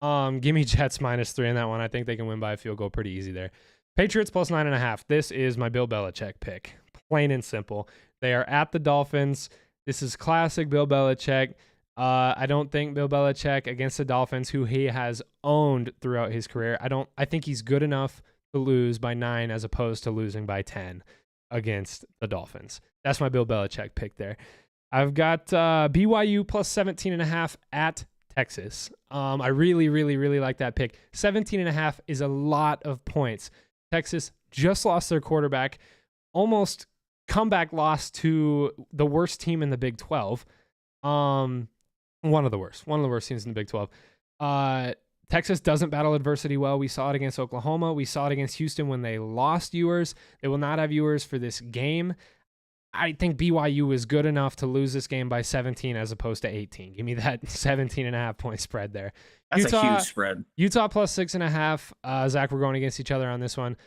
C: Give me Jets -3 in that one. I think they can win by a field goal pretty easy there. Patriots plus 9.5. This is my Bill Belichick pick. Plain and simple. They are at the Dolphins. This is classic Bill Belichick. I don't think Bill Belichick against the Dolphins, who he has owned throughout his career, I think he's good enough to lose by 9 as opposed to losing by 10 against the Dolphins. That's my Bill Belichick pick there. I've got BYU plus 17.5 at Texas. I really, really, really like that pick. 17.5 is a lot of points. Texas just lost their quarterback, almost comeback loss to the worst team in the Big 12. One of the worst teams in the Big 12. Texas doesn't battle adversity well. We saw it against Oklahoma. We saw it against Houston when they lost Ewers. They will not have Ewers for this game. I think BYU is good enough to lose this game by 17 as opposed to 18. Give me that 17.5 point spread there.
B: That's a huge spread.
C: Utah plus 6.5. Zach, we're going against each other on this one.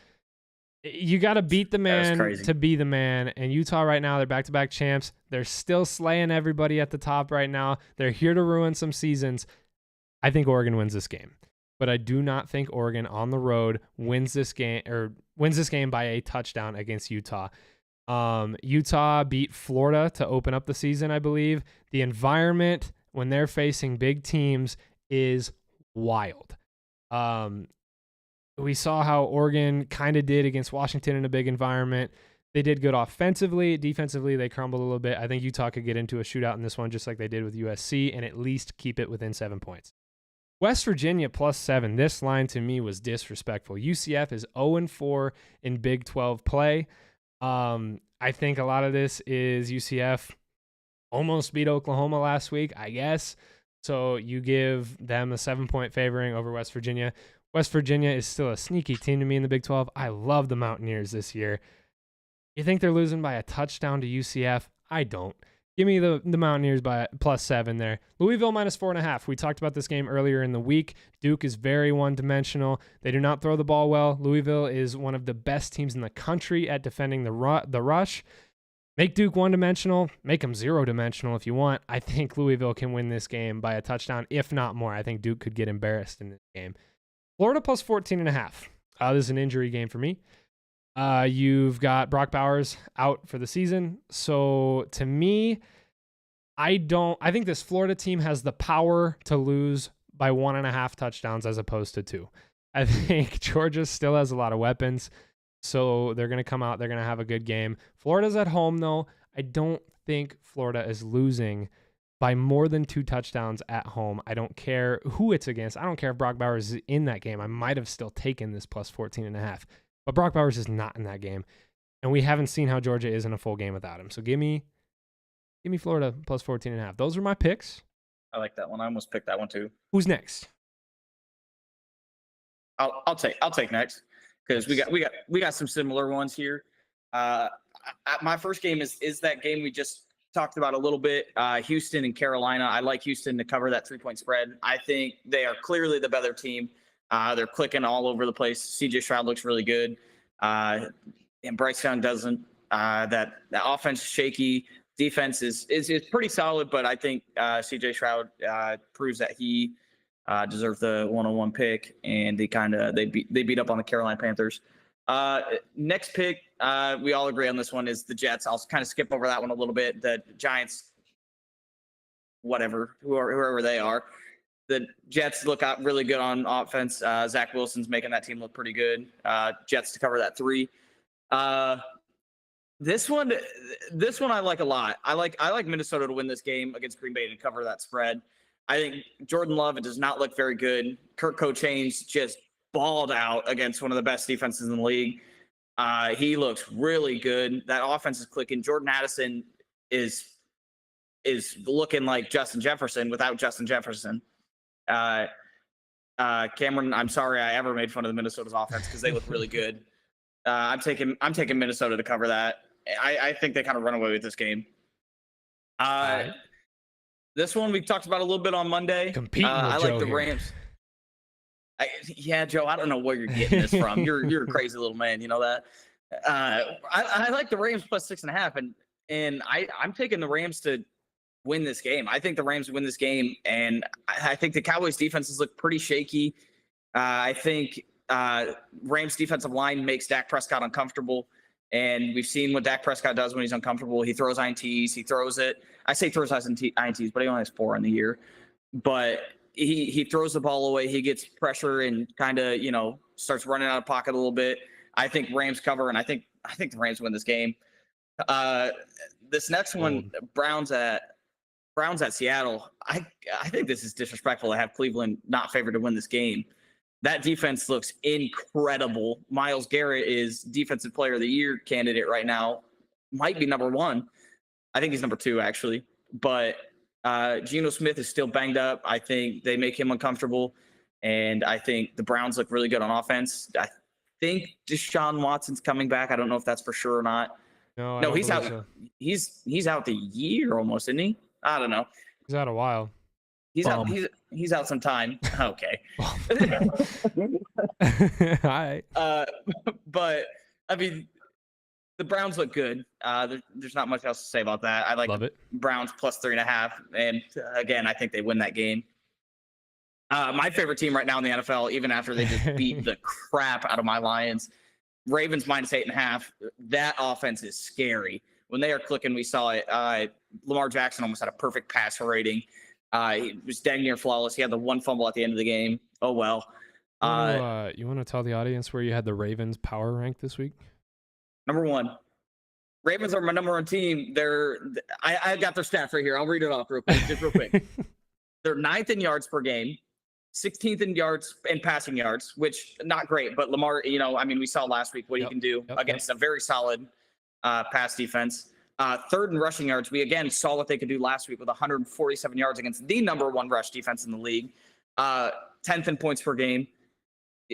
C: You got to beat the man to be the man. And Utah right now, they're back-to-back champs. They're still slaying everybody at the top right now. They're here to ruin some seasons. I think Oregon wins this game. but I do not think Oregon on the road wins this game by a touchdown against Utah. Utah beat Florida to open up the season, I believe. The environment when they're facing big teams is wild. We saw how Oregon kind of did against Washington in a big environment. They did good offensively. Defensively, they crumbled a little bit. I think Utah could get into a shootout in this one just like they did with USC and at least keep it within 7 points. West Virginia +7. This line to me was disrespectful. UCF is 0-4 in Big 12 play. I think a lot of this is UCF almost beat Oklahoma last week, I guess. So you give them a 7-point favoring over West Virginia. West Virginia is still a sneaky team to me in the Big 12. I love the Mountaineers this year. You think they're losing by a touchdown to UCF? I don't. Give me the Mountaineers by +7 there. Louisville -4.5. We talked about this game earlier in the week. Duke is very one-dimensional. They do not throw the ball well. Louisville is one of the best teams in the country at defending the rush. Make Duke one-dimensional. Make them zero-dimensional if you want. I think Louisville can win this game by a touchdown, if not more. I think Duke could get embarrassed in this game. Florida +14.5. This is an injury game for me. You've got Brock Bowers out for the season. So to me, I think this Florida team has the power to lose by 1.5 touchdowns as opposed to 2. I think Georgia still has a lot of weapons. So they're going to come out. They're going to have a good game. Florida's at home, though. I don't think Florida is losing by more than 2 touchdowns at home. I don't care who it's against. I don't care if Brock Bowers is in that game. I might have still taken this +14.5. But Brock Bowers is not in that game. And we haven't seen how Georgia is in a full game without him. So give me Florida +14.5. Those are my picks.
B: I like that one. I almost picked that one too.
C: Who's next?
B: I'll take next because we got some similar ones here. My first game is that game we just talked about a little bit. Houston and Carolina. I like Houston to cover that 3-point spread. I think they are clearly the better team. They're clicking all over the place. CJ Stroud looks really good. And Bryce Young doesn't. That offense is shaky. Defense is pretty solid, but I think CJ Stroud proves that he deserved the 101 pick, and they beat up on the Carolina Panthers. Next pick, we all agree on this one, is the Jets. I'll kind of skip over that one a little bit. The Giants, whoever they are. The Jets look out really good on offense. Zach Wilson's making that team look pretty good. Jets to cover that 3. This one I like a lot. I like Minnesota to win this game against Green Bay to cover that spread. I think Jordan Love, it does not look very good. Kirk Cochains just balled out against one of the best defenses in the league. He looks really good. That offense is clicking. Jordan Addison is looking like Justin Jefferson without Justin Jefferson. Cameron, I'm sorry I ever made fun of the Minnesota's offense because they look really good. I'm taking Minnesota to cover that. I think they kind of run away with this game. This one we talked about a little bit on Monday. I like the Rams. Joe, I don't know where you're getting this from. You're a crazy little man, you know that. I like the Rams +6.5, and I'm taking the Rams to win this game. I think the Rams win this game, and I think the Cowboys defenses look pretty shaky. I think Rams defensive line makes Dak Prescott uncomfortable, and we've seen what Dak Prescott does when he's uncomfortable. He throws INTs. He throws it. I say throws INTs, but he only has 4 in the year. But he throws the ball away. He gets pressure and kind of starts running out of pocket a little bit. I think Rams cover, and I think the Rams win this game. This next one, Browns at Seattle. I think this is disrespectful to have Cleveland not favored to win this game. That defense looks incredible. Myles Garrett is Defensive Player of the Year candidate right now. Might be number 1. I think he's number 2, actually. But Geno Smith is still banged up. I think they make him uncomfortable. And I think the Browns look really good on offense. I think Deshaun Watson's coming back. I don't know if that's for sure or not. No, he's out. So. He's out the year almost, isn't he? I don't know.
C: He's out a while.
B: He's out. He's out some time. Okay.
C: All right.
B: But I mean, the Browns look good. There's not much else to say about that. I like
C: Love it.
B: Browns +3.5, and again, I think they win that game. My favorite team right now in the NFL, even after they just beat the crap out of my Lions, Ravens -8.5. That offense is scary. When they are clicking, we saw it. Lamar Jackson almost had a perfect passer rating. He was dang near flawless. He had the one fumble at the end of the game. Oh, well.
C: You want to tell the audience where you had the Ravens power rank this week?
B: Number one. Ravens are my number one team. I got their stats right here. I'll read it off real quick. They're 9th in yards per game, 16th in yards and passing yards, which not great, but Lamar, we saw last week what he can do against a very solid pass defense. 3rd in rushing yards. We again saw what they could do last week with 147 yards against the number one rush defense in the league. 10th in points per game,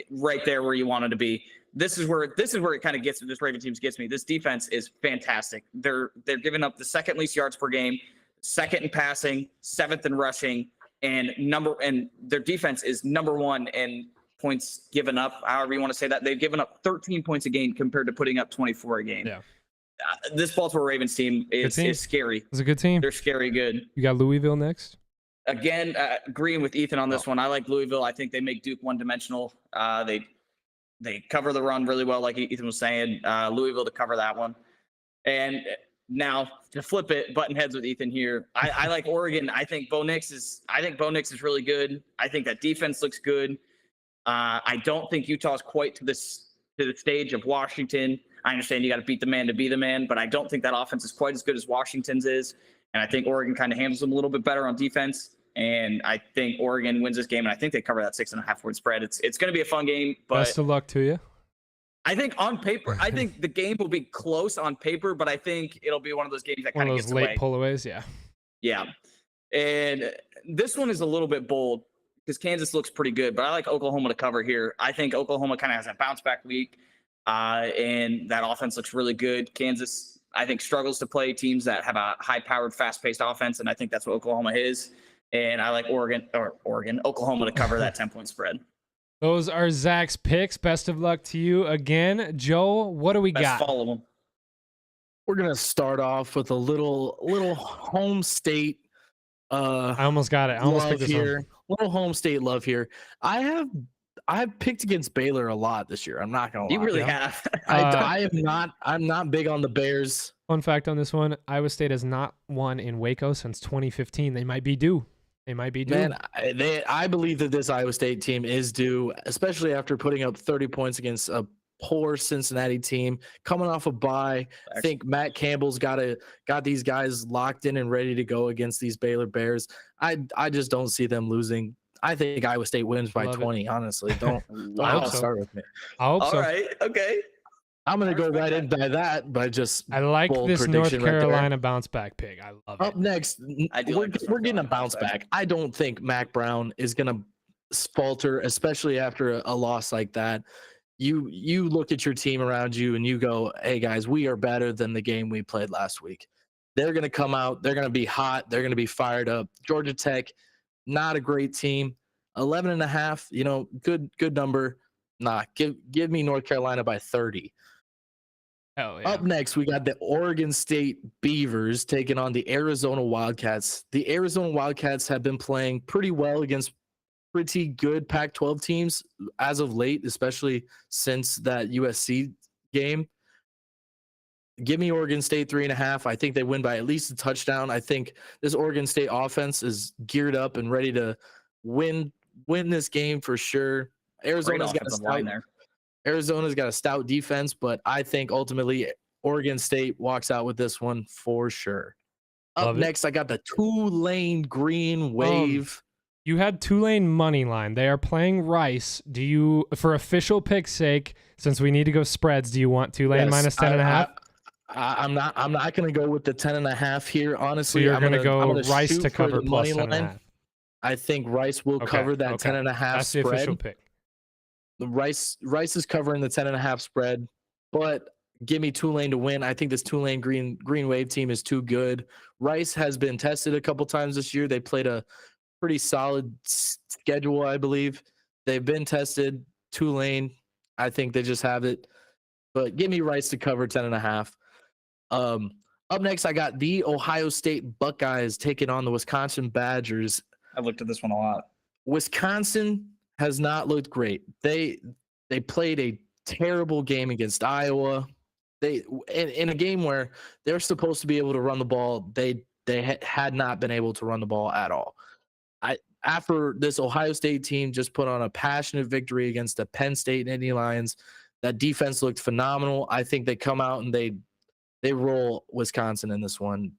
B: right there where you wanted to be. This is where it kind of gets me. This Ravens team gets me. This defense is fantastic. They're giving up the 2nd least yards per game, 2nd in passing, 7th in rushing, and their defense is number 1 in points given up. However you want to say that, they've given up 13 points a game compared to putting up 24 a game.
C: Yeah.
B: This Baltimore Ravens team is scary.
C: It's a good team.
B: They're scary good.
C: You got Louisville next.
B: Again, agreeing with Ethan on this one. I like Louisville. I think they make Duke one-dimensional. They cover the run really well, like Ethan was saying. Louisville to cover that one. And now to flip it, button heads with Ethan here. I like Oregon. I think Bo Nix is really good. I think that defense looks good. I don't think Utah's quite to the stage of Washington. I understand you got to beat the man to be the man, but I don't think that offense is quite as good as Washington's is. And I think Oregon kind of handles them a little bit better on defense. And I think Oregon wins this game, and I think they cover that 6.5 point spread. It's going to be a fun game. But
C: best of luck to you.
B: I think on paper, I think the game will be close on paper, but I think it'll be one of those games that kind of gets
C: late
B: away.
C: pullaways. Yeah.
B: Yeah. And this one is a little bit bold because Kansas looks pretty good, but I like Oklahoma to cover here. I think Oklahoma kind of has a bounce back week, and that offense looks really good. Kansas, I think, struggles to play teams that have a high-powered, fast-paced offense, and I think that's what Oklahoma is. And I like Oklahoma to cover that 10-point spread.
C: Those are Zach's picks. Best of luck to you again. Joe, what do we got?
B: Follow them.
A: We're gonna start off with a little home state.
C: I almost got it. I almost picked this
A: here. Little home state love here. I've picked against Baylor a lot this year. I'm not gonna lie.
B: You really have.
A: I'm not big on the Bears.
C: Fun fact on this one: Iowa State has not won in Waco since 2015. They might be due. Man,
A: I believe that this Iowa State team is due, especially after putting up 30 points against a poor Cincinnati team coming off a bye. I think Matt Campbell's got these guys locked in and ready to go against these Baylor Bears. I just don't see them losing. I think Iowa State wins by 20. Honestly, don't start with me.
C: I hope so.
B: All right, okay.
A: I'm gonna go right into that by just.
C: I like this North Carolina bounce back pick. I love it.
A: Up next, we're getting a bounce back. I don't think Mac Brown is gonna falter, especially after a loss like that. You look at your team around you and you go, "Hey guys, we are better than the game we played last week." They're gonna come out. They're gonna be hot. They're gonna be fired up. Georgia Tech, not a great team. 11.5. Good number. Nah, give me North Carolina by 30.
C: Hell yeah.
A: Up next, we got the Oregon State Beavers taking on the Arizona Wildcats. The Arizona Wildcats have been playing pretty well against pretty good Pac-12 teams as of late, especially since that USC game. Give me Oregon State 3.5. I think they win by at least a touchdown. I think this Oregon State offense is geared up and ready to win this game for sure. Arizona's got a stout defense, but I think ultimately Oregon State walks out with this one for sure. Up next, I got the Tulane Green Wave.
C: You had Tulane money line. They are playing Rice. Do you, for official pick's sake, since we need to go spreads, do you want Tulane minus 10.5?
A: I'm not going to go with the 10.5 here. Honestly,
C: so you're going to go Rice to cover plus
A: money line. I think Rice will cover that 10.5
C: That's
A: spread.
C: the official pick.
A: The Rice is covering the 10.5 spread, but give me Tulane to win. I think this Tulane Green Wave team is too good. Rice has been tested a couple times this year. They played a pretty solid schedule, I believe. They've been tested. Tulane, I think they just have it. But give me Rice to cover 10.5. Up next, I got the Ohio State Buckeyes taking on the Wisconsin Badgers.
B: I've looked at this one a lot.
A: Wisconsin has not looked great. They played a terrible game against Iowa. They in a game where they're supposed to be able to run the ball, they had not been able to run the ball at all. After this Ohio State team just put on a passionate victory against the Penn State and Indy Lions, that defense looked phenomenal. I think they come out and they roll Wisconsin in this one.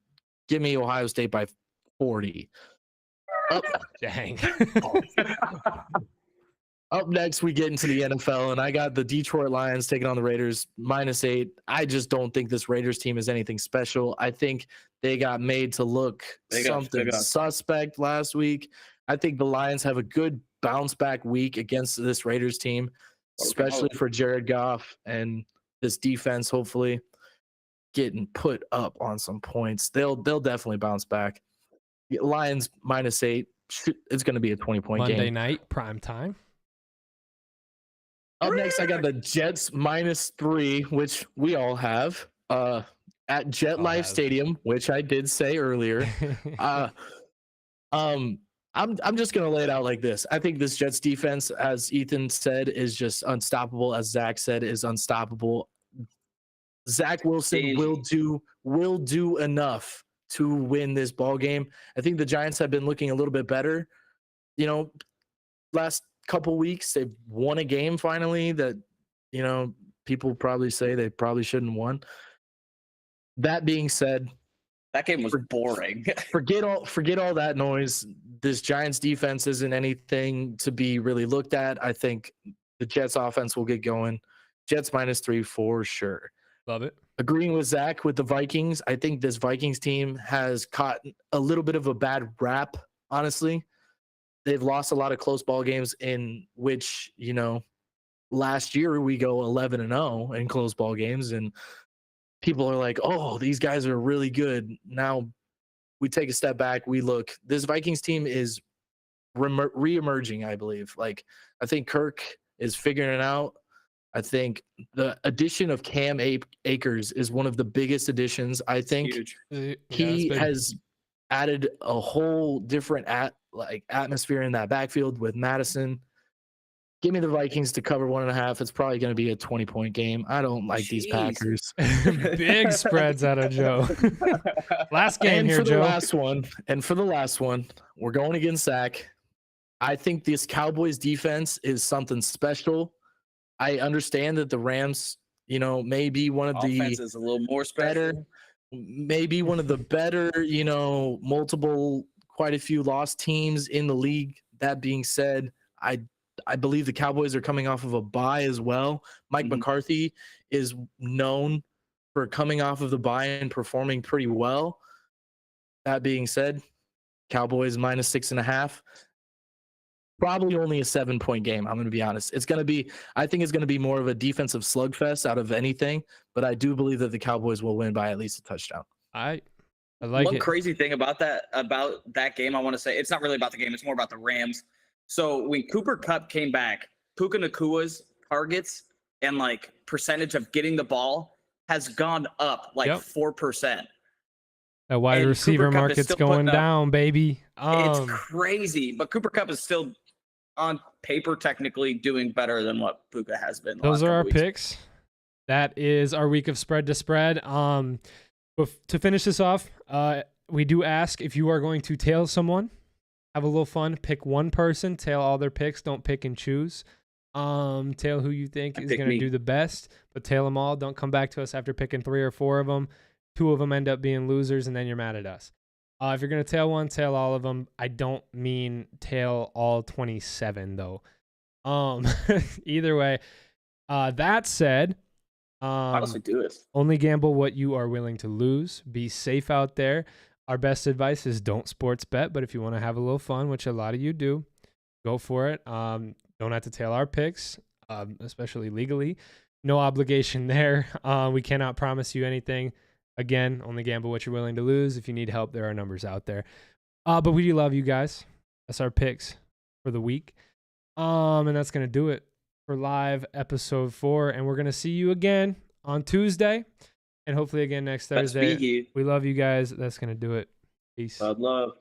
A: Give me Ohio State by 40.
C: Dang.
A: Up next, we get into the NFL, and I got the Detroit Lions taking on the Raiders, -8. I just don't think this Raiders team is anything special. I think they got made to look something suspect last week. I think the Lions have a good bounce back week against this Raiders team, especially for Jared Goff and this defense, hopefully getting put up on some points. They'll definitely bounce back. Lions -8. It's going to be a 20-point game.
C: Monday night, prime time.
A: Up next, I got the Jets -3, which we all have, at Jet Life Stadium, which I did say earlier. I'm just gonna lay it out like this. I think this Jets defense, as Ethan said, is just unstoppable. As Zach said, is unstoppable. Zach Wilson will do enough to win this ball game. I think the Giants have been looking a little bit better. You know, last couple weeks they've won a game finally that, you know, people probably say they probably shouldn't have won. That being said,
B: that game was boring.
A: forget all that noise. This Giants defense isn't anything to be really looked at. I think the Jets offense will get going. Jets -3 for sure.
C: Love it.
A: Agreeing with Zach with the Vikings. I think this Vikings team has caught a little bit of a bad rap, honestly. They've lost a lot of close ball games in which, you know, last year we go 11-0 in close ball games, and people are like, oh, these guys are really good. Now we take a step back. We look, this Vikings team is re-emerging, I believe. Like, I think Kirk is figuring it out. I think the addition of Cam Akers is one of the biggest additions. I think he has added a whole different atmosphere in that backfield with Madison. Give me the Vikings to cover 1.5. It's probably going to be a 20-point game. I don't like these Packers.
C: Big spreads out of Joe. Last game here, Joe.
A: For the last one, we're going against Zach. I think this Cowboys defense is something special. I understand that the Rams, you know, may be one of the
B: offense is a little more special.
A: Maybe one of the better, you know, quite a few lost teams in the league. That being said, I believe the Cowboys are coming off of a bye as well. Mike McCarthy is known for coming off of the bye and performing pretty well. That being said, Cowboys -6.5. Probably only a 7-point game. I'm going to be honest. I think it's going to be more of a defensive slugfest out of anything, but I do believe that the Cowboys will win by at least a touchdown.
C: I like
B: One
C: it.
B: crazy thing about that game, I want to say, it's not really about the game. It's more about the Rams. So when Cooper Kupp came back, Puka Nakua's targets and like percentage of getting the ball has gone up like 4%.
C: That wide receiver market's going down, baby.
B: It's crazy, but Cooper Kupp is still on paper technically doing better than what Puka has been.
C: Those are our picks. That is our week of spread to spread. To finish this off, we do ask if you are going to tail someone, have a little fun, pick one person, tail all their picks, don't pick and choose. Tail who you think is going to do the best, but tail them all. Don't come back to us after picking 3 or 4 of them. 2 of them end up being losers, and then you're mad at us. If you're going to tail one, tail all of them. I don't mean tail all 27, though. Either way, that said,
B: honestly, do it.
C: Only gamble what you are willing to lose. Be safe out there. Our best advice is don't sports bet, but if you want to have a little fun, which a lot of you do, go for it. Don't have to tail our picks, especially legally. No obligation there. We cannot promise you anything. Again, only gamble what you're willing to lose. If you need help, there are numbers out there. But we do love you guys. That's our picks for the week. And that's going to do it for live episode 4. And we're going to see you again on Tuesday. And hopefully again next Thursday. We love you guys. That's going to do it. Peace.
B: Love.